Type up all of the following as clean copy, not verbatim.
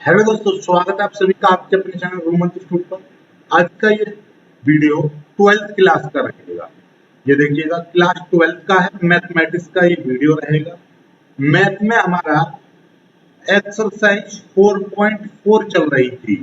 Hello दोस्तों, स्वागत है आप सभी का आपके अपने चैनल रोमन स्टूड पर। आज का ये वीडियो 12th क्लास का रहेगा। ये देखिएगा, क्लास 12th का है, मैथमेटिक्स का ये वीडियो रहेगा। मैथ में हमारा एक्सरसाइज 4.4 चल रही थी,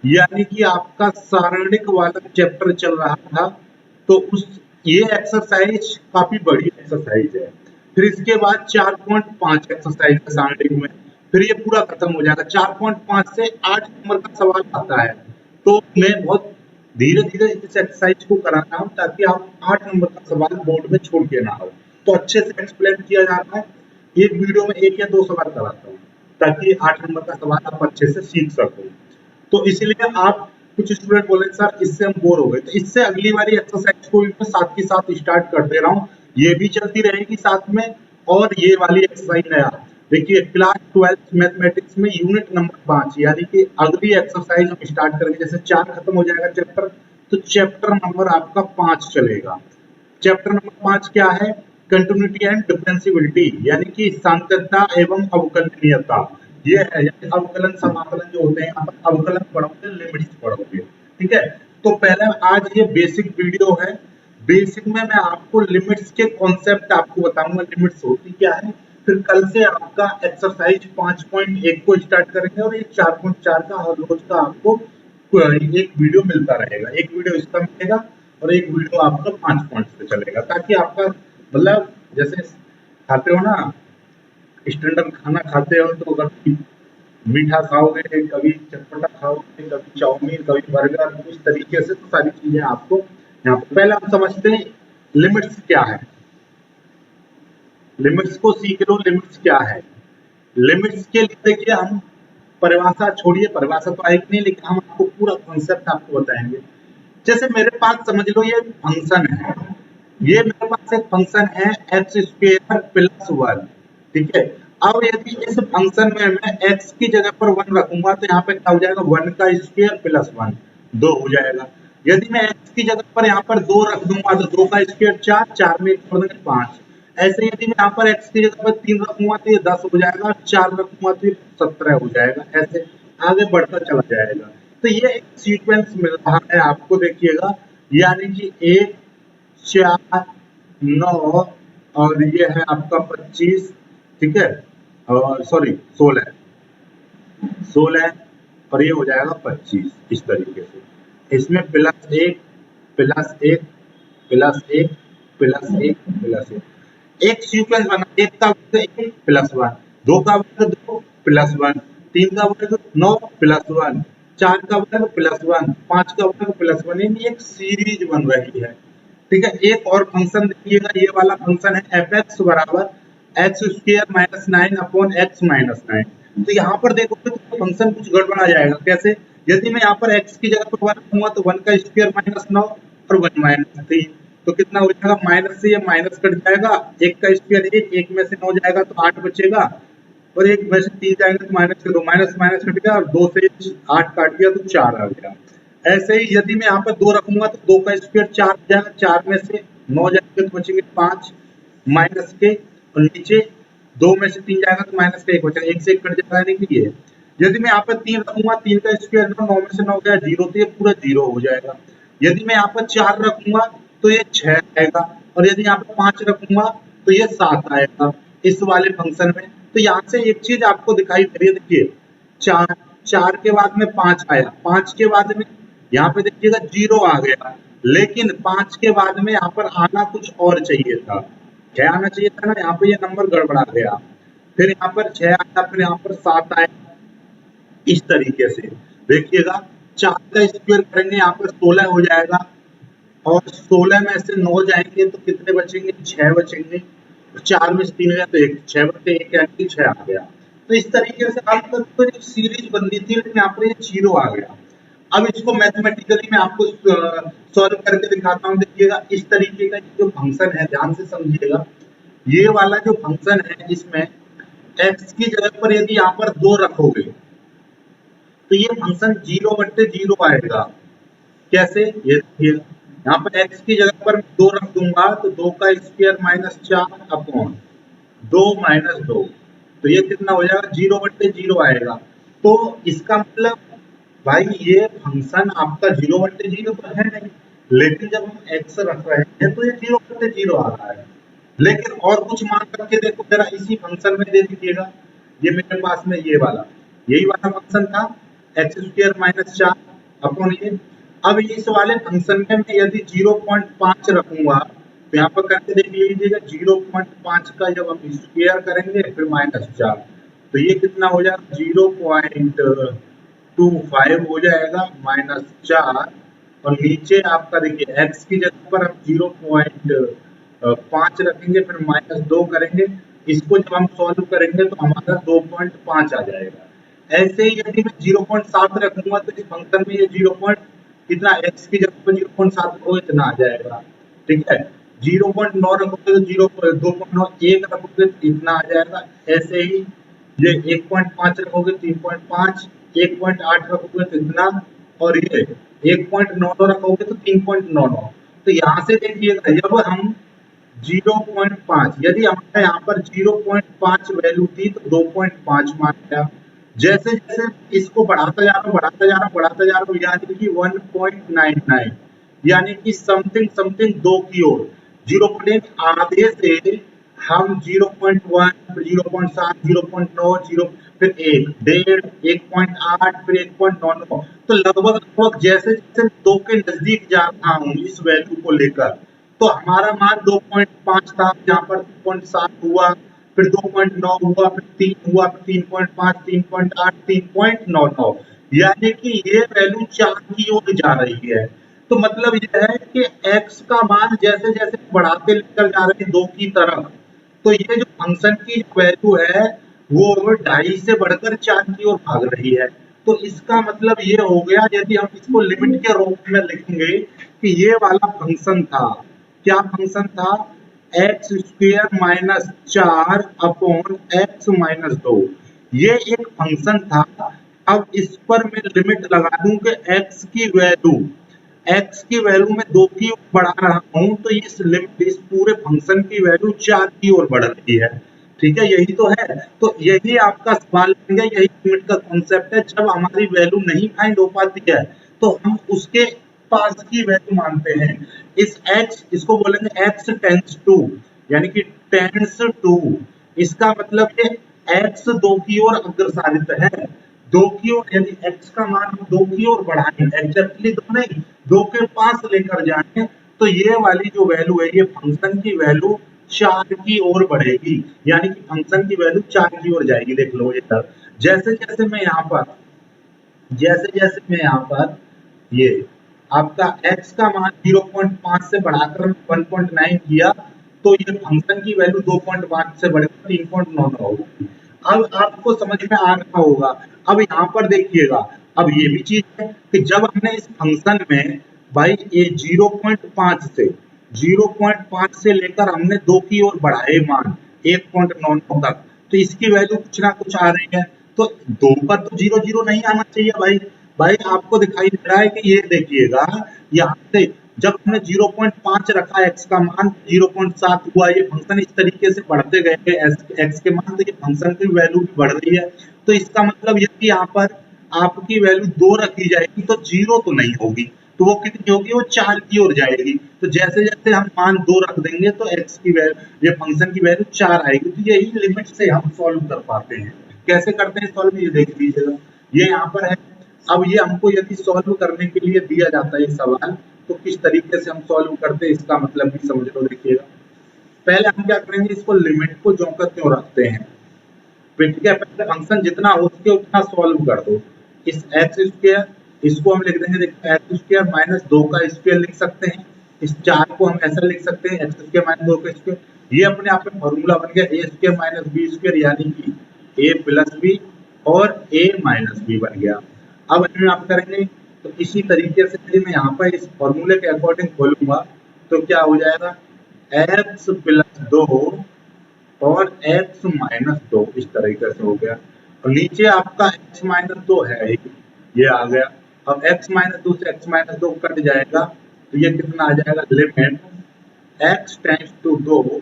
यानी कि आपका सारणिक वाला चैप्टर चल रहा था। तो ये एक्सरसाइज काफी बड़ी एक्सरसाइज है। फिर इसके बाद 4.5 एक्सरसाइज है सारणिक में, फिर ये पूरा खत्म हो जाएगा। 4.5 से 8 नंबर का सवाल आता है। तो मैं बहुत धीरे धीरे इस एक्सरसाइज को करा रहा हूँ ताकि आप 8 नंबर का सवाल बोर्ड में छोड़ के ना हो। तो अच्छे से एक्सप्लेन किया जा रहा है। एक वीडियो में 1 या 2 सवाल कराता हूँ ताकि 8 नंबर का सवाल आप अच्छे से सीख सको। तो इसलिए आप कुछ स्टूडेंट बोले सर इससे हम बोर हो गए, तो इससे अगली बारी एक्सरसाइज को भी मैं साथ के साथ स्टार्ट कर दे रहा हूँ। ये भी चलती रहेगी साथ में, और ये वाली एक्सरसाइज नया देखिए, क्लास 12th मैथमेटिक्स में यूनिट नंबर 5, यानी कि अगली एक्सरसाइज हम स्टार्ट करेंगे। जैसे 4 खत्म हो जाएगा चैप्टर, तो चैप्टर नंबर आपका 5 चलेगा। चैप्टर नंबर 5 क्या है? कंटिन्यूटी एंड डिफरेंशियबिलिटी, यानी कि सांतत्यता एवं अवकलनीयता। ये है, यानी अवकलन समाकलन जो होते हैं, आप अवकलन पढ़ोगे, लिमिट्स पढ़ोगे। ठीक है, तो पहले आज ये बेसिक वीडियो है। बेसिक में मैं आपको लिमिट्स के कॉन्सेप्ट आपको बताऊंगा, लिमिट्स होती क्या है। फिर कल से आपका एक्सरसाइज 5.1 को स्टार्ट करेंगे, और ये 4.4 का हर रोज का आपको एक वीडियो मिलता रहेगा। एक वीडियो इसका मिलेगा और एक वीडियो आपका 5 पॉइंट पे चलेगा, ताकि आपका मतलब जैसे खाते हो ना, स्टैंडर्ड खाना खाते हो, तो कभी मीठा खाओगे, कभी चटपटा खाओगे, कभी चाउमीन, कभी बर्गर, इस तरीके से तो सारी चीजें आपको यहाँ पे। पहले हम समझते हैं लिमिट्स क्या है। लिमिट्स को सीख लो, लिमिट्स क्या है। लिमिट्स के लिए देखिए, हम परिभाषा छोड़िए, परिभाषा तो आएगी नहीं, लेकिन हम आपको पूरा कॉन्सेप्ट आपको बताएंगे। जैसे मेरे पास समझ लो ये फंक्शन है, ये मेरे पास एक फंक्शन है एक्स स्क्वायर प्लस 1। ठीक है, अब यदि इस फंक्शन में मैं x की जगह पर 1 रखूंगा, तो यहाँ पे क्या हो जाएगा? 1 का स्क्वायर प्लस 1, 2 हो जाएगा। यदि मैं x की जगह पर यहाँ पर 2 रख दूंगा, तो 2 का स्क्वायर 4, 4 में 5। ऐसे यदि मैं यहाँ पर x की जगह पर 3 रखूंगा, तो ये 10 हो जाएगा, 4 रखूंगा तो ये 17 हो जाएगा। ऐसे आगे बढ़ता चला जाएगा। तो ये एक सीक्वेंस मिल रहा है आपको, देखिएगा, यानी कि 1, 4, 9, और ये है आपका 25। ठीक है, और सॉरी 16, 16, और ये हो जाएगा 25। इस तरीके से इसमें plus 1 plus 1 plus 1 plus 1 plus 1, एक सीक्वेंस बना। 1 का वर्ग 1 प्लस 1, 2 का वर्ग 2 प्लस 1, 3 का वर्ग 9 प्लस 1, 4 का वर्ग प्लस 1, 5 का वर्ग प्लस 1, यानी एक सीरीज बन रही है। ठीक है, एक और फंक्शन देखिएगा, ये वाला फंक्शन है एफ एक्स बराबर x square minus 9 upon x minus 9। तो यहाँ पर देखोगे तो फंक्शन कुछ गड़बड़ा जाएगा। कैसे? यदि मैं यहाँ पर x की जगह पर 1 रखूंगा, तो 1 का स्क्वायर माइनस 9 और 1 माइनस 3, तो कितना हो जाएगा? माइनस से ये माइनस कट जाएगा, 1 का स्क्वायर 1, 1 में से 9 जाएगा तो 8 बचेगा, और 1 में से 3 जाएगा तो माइनस से 2, माइनस माइनस कट गया, और 2 से 8 काट गया तो 4 आ गया। ऐसे ही यदि मैं यहाँ पर 2 रखूंगा, तो 2 का स्क्वायर 4 हो जाएगा, 4 में से 9 जाएंगे तो बचेंगे 5 माइनस के, और नीचे 2 में से 3 जाएगा तो माइनस का 1 बचेगा, 1 से 1 कट जाएगा। नहीं कि ये यदि मैं यहाँ पर 3 रखूंगा, 3 का स्क्वायर 9, 9 में से 9 गया 0, तो ये पूरा 0 हो जाएगा। यदि मैं यहाँ पर 4 रखूंगा, तो ये 6 आएगा, और यदि यहाँ पर 5 रखूंगा, तो ये 7 आएगा इस वाले फंक्शन में। तो यहाँ से एक चीज आपको दिखाई दे रही है, देखिए 4, 4 के बाद में 5 आया, 5 के बाद में यहाँ पे देखिएगा 0 आ गया, लेकिन 5 के बाद में यहाँ पर आना कुछ और चाहिए था। 6 आना चाहिए था ना, यहाँ पे ये नंबर गड़बड़ा गया। फिर यहाँ पर 6 आया, फिर यहाँ पर 7 आया। इस तरीके से देखिएगा, 4 का स्क्वायर करेंगे, यहाँ पर 16 हो जाएगा, और 16 में से 9 जाएंगे तो कितने बचेंगे? 6 बचेंगे। 4 में से 3 गया तो 1, 6 बचे 1, यानी कि 6 आ गया। तो इस तरीके से अब तक तो एक सीरीज बनती थी, लेकिन यहाँ पर ये 0 आ गया। अब इसको मैथमेटिकली मैं आपको सॉल्व करके दिखाता हूँ। देखिएगा, इस तरीके का जो फंक्शन है, ध्यान से समझिएगा। ये वाला जो फंक्शन है, इसमें x की जगह पर यदि यहाँ पर 2 रखोगे, तो ये फंक्शन 0/0 आएगा। कैसे? ये देखिए, यहाँ पर x की जगह पर 2 रख दूंगा, तो 2 का स्क्वायर माइनस 4 अपॉन 2 माइनस 2, तो ये कितना हो जाएगा? 0/0 आएगा। तो इसका मतलब भाई ये फंक्शन आपका 0/0 तो है नहीं, लेकिन जब हम x रख रहे हैं तो ये 0/0 आ रहा है। लेकिन और कुछ मान रख के देखो जरा, इसी फंक्शन में दे दीजिएगा, ये मेरे पास में ये वाला, यही वाला फंक्शन था, x² - 4 ये। अब इस वाले फंक्शन में मैं यदि 0.5 रखूंगा तो यहाँ पर करके देख लीजिएगा, 0.5 का जब हम स्क्वायर करेंगे फिर -4, तो ये कितना हो जाएगा, 0.25 हो जाएगा -4। और नीचे आपका देखिए x की जगह पर हम 0.5 रखेंगे, फिर -2 करेंगे, इसको जब हम सॉल्व करेंगे तो हमारा 2.5 आ जाएगा। ऐसे ही यदि मैं 0.7 रखूंगा तो इस फंक्शन में ये 0. कितना, x की जगह पर 0.7 रखोगे इतना आ जाएगा, ठीक है। 0.9 रखोगे तो 2.9, 1 रखोगे तो इतना आ जाएगा। ऐसे ही ये 1.5 रखोगे 3.5, 1.8 रखोगे तो इतना, और ये 1.99 रखोगे तो 3.99। तो यहाँ से देखिएगा जब हम 0.5, यदि हमारे यहाँ पर 0.5 वैल्यू थी तो 2.5 मान लिया। जैसे जैसे इसको बढ़ाता जा रहा हूँ, यानी कि 1.99, यानी कि समथिंग समथिंग 2 की ओर, 0. आधे से हम 0.1, 0.7, 0.9, फिर 1, 1.5, 1.8, फिर 1.99, तो लगभग लगभग जैसे जैसे 2 के नजदीक जा रहा हूँ इस वैल्यू को लेकर, तो हमारा मान 2.5 था, यहाँ पर 2.7 हुआ, फिर 2.9 हुआ, फिर 3 हुआ, फिर 3.5, 3.8, 3.99, यानी कि ये वैल्यू 4 की ओर जा रही है। तो मतलब ये है कि x का मान जैसे जैसे बढ़ाते लेकर जा रहे हैं 2 की तरफ, तो ये जो फंक्शन की वैल्यू है वो 2.5 से बढ़कर 4 की ओर भाग रही है। तो इसका मतलब ये हो गया, यदि हम इसको लिमिट के रूप में लिखेंगे कि ये वाला फंक्शन था, क्या फंक्शन था, x² - 4 अपॉन x - 2, ये एक फंक्शन था। अब इस पर मैं लिमिट लगा दूं कि x की वैल्यू में 2 की ओर बढ़ा रहा हूं, तो इस पूरे फंक्शन की वैल्यू 4 की ओर बढ़ रही है, ठीक है, यही तो है। तो यही आपका सवाल बन गया, यही लिमिट का कॉन्सेप्ट है। जब हमारी वैल्यू नहीं फाइंड हो पाती है तो हम उसके पास की वैल्यू मानते हैं। इस x, इसको बोलेंगे x टेंस टू, यानी कि टेंस टू, इसका मतलब ये x 2 की ओर अग्रसारित है, 2 की ओर, यदि x का मान हम 2 की ओर बढ़ाएं, एग्जैक्टली 2 नहीं, 2 के पास लेकर जाएं, तो ये वाली जो वैल्यू है, ये फंक्शन की वैल्यू 4 की ओर बढ़ेगी, यानी कि फंक्शन की वैल्यू 4 की ओर जाएगी। देख लो इधर, जैसे जैसे मैं यहाँ पर ये आपका x का मान 0.5 से बढ़ाकर 1.9 किया, तो ये फंक्शन की वैल्यू 2.5 से बढ़कर 3.99 होगी। अब आपको समझ में आ रहा होगा। अब यहाँ पर देखिएगा, अब ये भी चीज है कि जब हमने इस फंक्शन में भाई ये 0.5 से लेकर हमने 2 की ओर बढ़ाए मान 1.99 तक, तो इसकी वैल्यू कुछ ना कुछ आ रही है। तो 2 पर तो 0 नहीं आना चाहिए भाई। भाई आपको दिखाई दे रहा है कि ये देखिएगा, यहाँ से जब हमने 0.5 रखा x का मान 0.7 हुआ, ये फंक्शन इस तरीके से बढ़ते गए x के मान, तो ये फंक्शन की वैल्यू भी बढ़ रही है। तो इसका मतलब ये कि यहाँ पर आपकी वैल्यू 2 रखी जाएगी तो 0 तो नहीं होगी, तो वो कितनी होगी, वो 4 की ओर जाएगी। तो जैसे जैसे हम मान 2 रख देंगे तो x की वैल्यू, ये फंक्शन की वैल्यू 4 आएगी। तो यही लिमिट से हम सॉल्व कर पाते हैं। कैसे करते हैं सॉल्व, ये देख लीजिएगा, ये यहाँ पर है। अब ये हमको यदि सॉल्व करने के लिए दिया जाता है सवाल, तो किस तरीके से हम सॉल्व करते हैं इसका मतलब भी समझ लो। देखिएगा, पहले हम क्या करेंगे, इसको लिमिट को ज्यों का त्यों रखते हैं, ठीक है। पहले फंक्शन जितना हो सके उतना सॉल्व कर दो। इस x², इसको हम लिख देंगे, देखिए x² - 2 का स्क्वायर लिख सकते हैं। इस 4 को हम ऐसा लिख सकते हैं, x² - 2 का स्क्वायर। ये अपने आप में फॉर्मूला बन गया a² - b², यानी कि a + b और a - b बन गया। अब हम आप करेंगे तो इसी तरीके से यदि मैं यहाँ पर इस फॉर्मूले के अकॉर्डिंग खोलूंगा तो क्या हो जाएगा, x + 2 और x - 2, इस तरीके से हो गया। और नीचे आपका x - 2 है, ये आ गया। अब x - 2 से x - 2 कट जाएगा, तो ये कितना आ जाएगा, लिमिट x टेंस टू 2,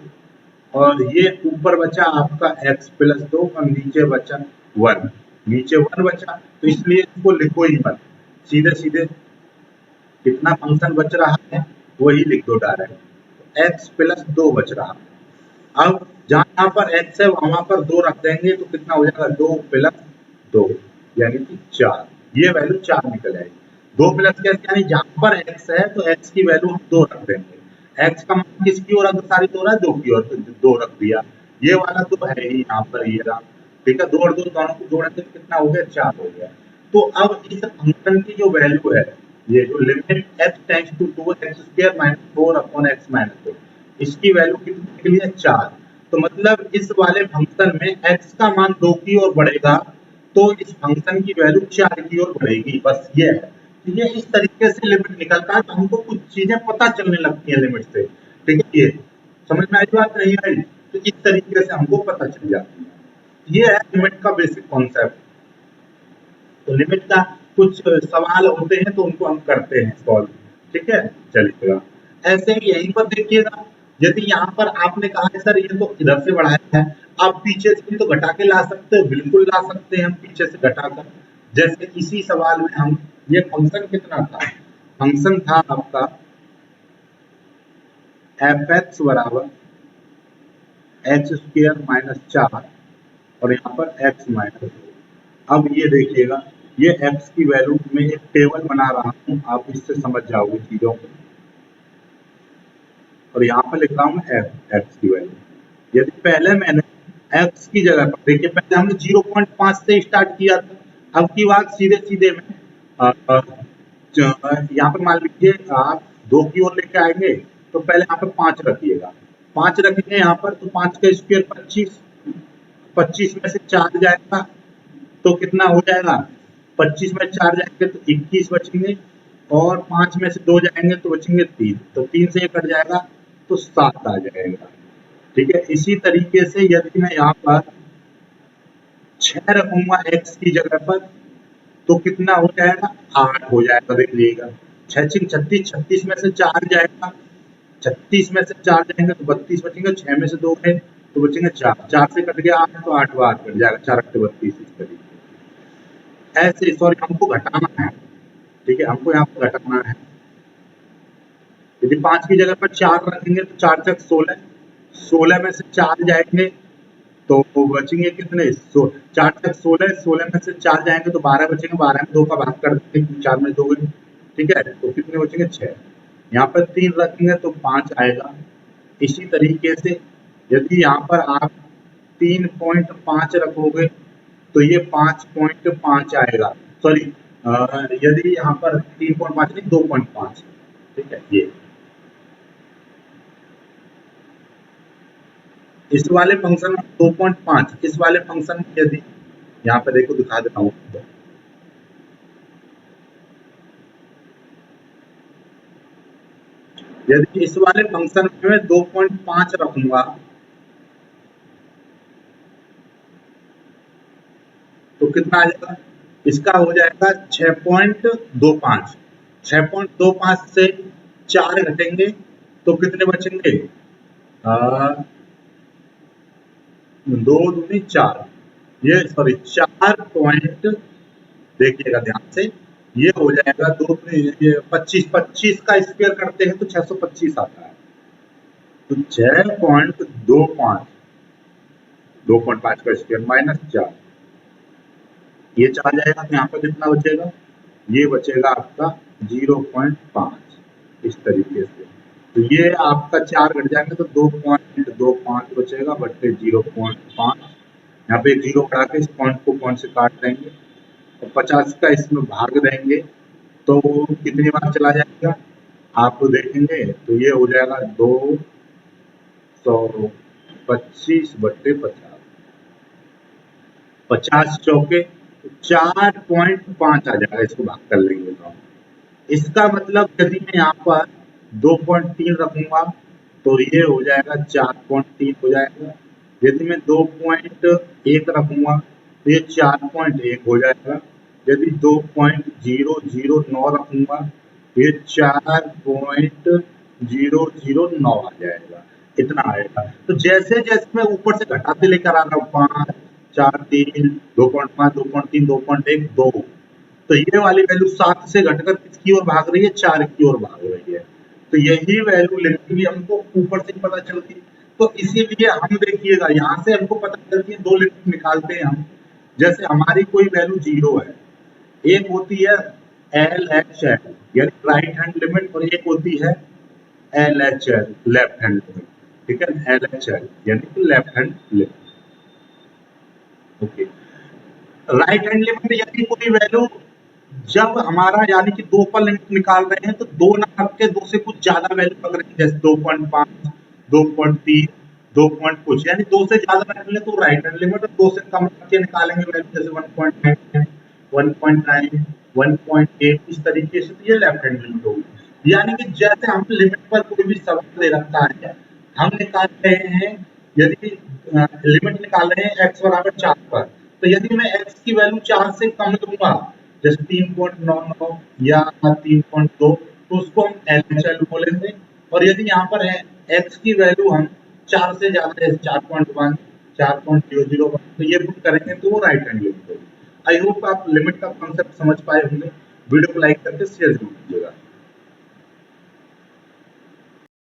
और ये ऊपर बचा आपका x + 2 और नीचे बचा 1। नीचे 1 बचा, तो इसलिए इसको लिखो ही मत, सीधे सीधे कितना फंक्शन बच रहा है वही लिख दो डायरेक्ट। x प्लस 2 बच रहा है। अब जहां यहाँ पर x है वहां पर 2 रख देंगे तो कितना हो जाएगा, 2 प्लस 2 यानी कि 4। ये वैल्यू 4 निकल आएगी। 2 प्लस क्या यानी जहां पर x है तो x की वैल्यू हम 2 रख देंगे। x का मान किसकी ओर अग्रसारित हो रहा है, 2 की ओर, तो 2 रख दिया। ये वाला तो है ही यहाँ पर, ये रहा, ठीक है। 2 और 2 दोनों को जोड़ेंगे तो कितना हो गया, 4 हो गया। तो अब इस फंक्शन की जो वैल्यू है, ये जो limit x tends to 2x² - 4 upon x - 4, इसकी वैल्यू कितनी निकली है, 4। तो मतलब इस वाले फंक्शन में x का मान 2 की ओर बढ़ेगा तो इस फंक्शन की वैल्यू 4 की ओर बढ़ेगी, बस ये है। तो ये इस तरीके से लिमिट निकलता है, तो हमको कुछ चीजें पता चलने लगती है लिमिट से, ठीक है। ये समझ में आई बात, नहीं आई, तो इस तरीके से हमको पता चल जाती है। ये है लिमिट का बेसिक कॉन्सेप्ट। तो लिमिट का कुछ सवाल होते हैं तो उनको हम करते हैं सॉल्व, ठीक है। चलिएगा ऐसे ही यहीं पर देखिएगा, यदि यहाँ पर आपने कहा है सर ये तो इधर से बढ़ाया है, आप पीछे से तो घटा के ला सकते हो, बिल्कुल ला सकते हैं हम पीछे से घटाकर। जैसे इसी सवाल में हम, ये फंक्शन कितना था, फंक्शन था आपका f(x) बराबर x² - 4 और यहाँ पर x - 2। अब ये देखिएगा, ये x की वैल्यू में एक टेबल बना रहा हूँ, आप इससे समझ जाओगे चीजों को। और यहाँ पर लिख रहा हूँ x की वैल्यू। यदि पहले मैंने x की जगह पर, देखिए पहले हमने 0.5 से स्टार्ट किया था, अब की बात सीधे सीधे में यहाँ पर मान लीजिए आप 2 की ओर लेके आएंगे तो पहले यहाँ पर 5 रखिएगा। 5 रखेंगे यहाँ पर तो 5 का स्क्वायर 25, 25 में से 4 जाएगा तो कितना हो जाएगा, 25 में 4 जाएंगे तो 21 बचेंगे, और 5 में से 2 जाएंगे तो बचेंगे 3, तो 3 से 1 कट जाएगा तो 7 आ जाएगा, ठीक है। इसी तरीके से यदि मैं यहाँ पर 6 रखूंगा x की जगह पर तो कितना हो जाएगा, 8 हो जाएगा। देख लीजिएगा 6 6 36, 36 में से 4 जाएगा, 36 में से 4 जाएंगे तो 32 बचेंगे, 6 में से 2 है तो बचेंगे 4, 4 से कट गया 8 तो 8 बार कट जाएगा, 4 8 32। इस तरीके ऐसे, सॉरी हमको घटाना है, ठीक है, हमको यहाँ पर घटाना है। यदि 5 की जगह पर 4 रखेंगे तो 4 तक 16, 16 में से 4 जाएंगे तो बचेंगे कितने, 4 तक 16, 16 में से 4 जाएंगे तो 12 बचेंगे, 12 में 2 का भाग कर देंगे, 4 में 2 गए, ठीक है, तो कितने बचेंगे, 6। यहाँ पर 3 रखेंगे तो 5 आएगा। इसी तरीके से यदि यहाँ पर आप 3.5 रखोगे तो ये 5.5 आएगा, सॉरी यदि यहाँ पर 3.5 नहीं 2.5, ठीक है। ये इस वाले फंक्शन में 2.5, इस वाले फंक्शन में यदि यहाँ पे देखो दिखा देता हूँ, यदि इस वाले फंक्शन में मैं 2.5 रखूंगा तो कितना आ जाएगा, इसका हो जाएगा 6.25। 6.25 से 4 घटेंगे तो कितने बचेंगे, 2 दूनी 4, ये सॉरी 4 पॉइंट, देखिएगा ध्यान से, ये हो जाएगा 2 ये 25, 25 का स्क्वायर करते हैं तो 625 आता है, तो 6.25, 2.5 का स्क्वायर माइनस 4, ये चला जाएगा तो यहाँ पर कितना बचेगा, ये बचेगा आपका 0.5, इस तरीके से। तो ये आपका 4 घट जाएंगे तो 2.25 बचेगा बट्टे 0.5, यहाँ पे 0 बढ़ा के इस पॉइंट को पॉइंट से काट देंगे और 50 का इसमें भाग देंगे तो कितनी बार चला जाएगा, आप देखेंगे तो ये हो जाएगा 225 बट्टे 50, 50 चौके 4.5 आ जाएगा, इसको भाग कर लेंगे तो। इसका मतलब यदि मैं यहाँ पर 2.3 रखूंगा तो ये हो जाएगा 4.3 हो जाएगा, यदि मैं 2.1 रखूंगा तो ये 4.1 हो जाएगा, यदि 2.009 रखूंगा तो ये 4.009 आ जाएगा, इतना आएगा। तो जैसे जैसे मैं ऊपर से घटाते लेकर आ रहा हूँ 5, 4.3, 2.5, 2.3, 2.1, 2। तो ये वाली वैल्यू 7 से घटकर किसकी ओर भाग रही है, 4 की ओर भाग रही है। तो यही वैल्यू लिमिट भी हमको ऊपर से पता चलती है। तो इसीलिए हम देखिएगा यहाँ से हमको पता चलती है, दो लिमिट निकालते हैं हम। जैसे हमारी कोई वैल्यू 0 है, एक होती है LHL यानी राइट हैंड लिमिट, और एक होती है LHL लेफ्ट हैंड लिमिट। ठीक है, LHL यानी कि left hand limit. Okay, right hand limit यानी कोई वैल्यू जब हमारा यानी कि 2 पर लिमिट निकाल रहे हैं तो 2 ना रख के 2 से कुछ ज्यादा वैल्यू लग रही है, जैसे 2.5, 2.3, 2 पॉइंट कुछ, यानी 2 से ज्यादा रख ले तो राइट हैंड लिमिट, और 2 से कम रख के निकालेंगे वैल्यू जैसे 1.9, 1.9, 1.8, इस तरीके से, तो ये लेफ्ट हैंड लिमिट होगी। यानी कि जैसे हम लिमिट पर कोई भी सवाल दे रखा है, हम निकाल रहे हैं, यदि लिमिट निकाल रहे हैं x बराबर 4 पर, तो यदि मैं x की वैल्यू 4 से कम लूंगा, जैसे 3.99 या 3.2, तो उसको हम LHL बोलेंगे। और यदि यहाँ पर है x की वैल्यू हम 4 से ज्यादा, जैसे 4.1, 4.001, तो ये पुट करेंगे तो वो राइट हैंड लिमिट होगी। आई होप आप लिमिट का कॉन्सेप्ट समझ पाए होंगे। वीडियो को लाइक करके शेयर जरूर कीजिएगा।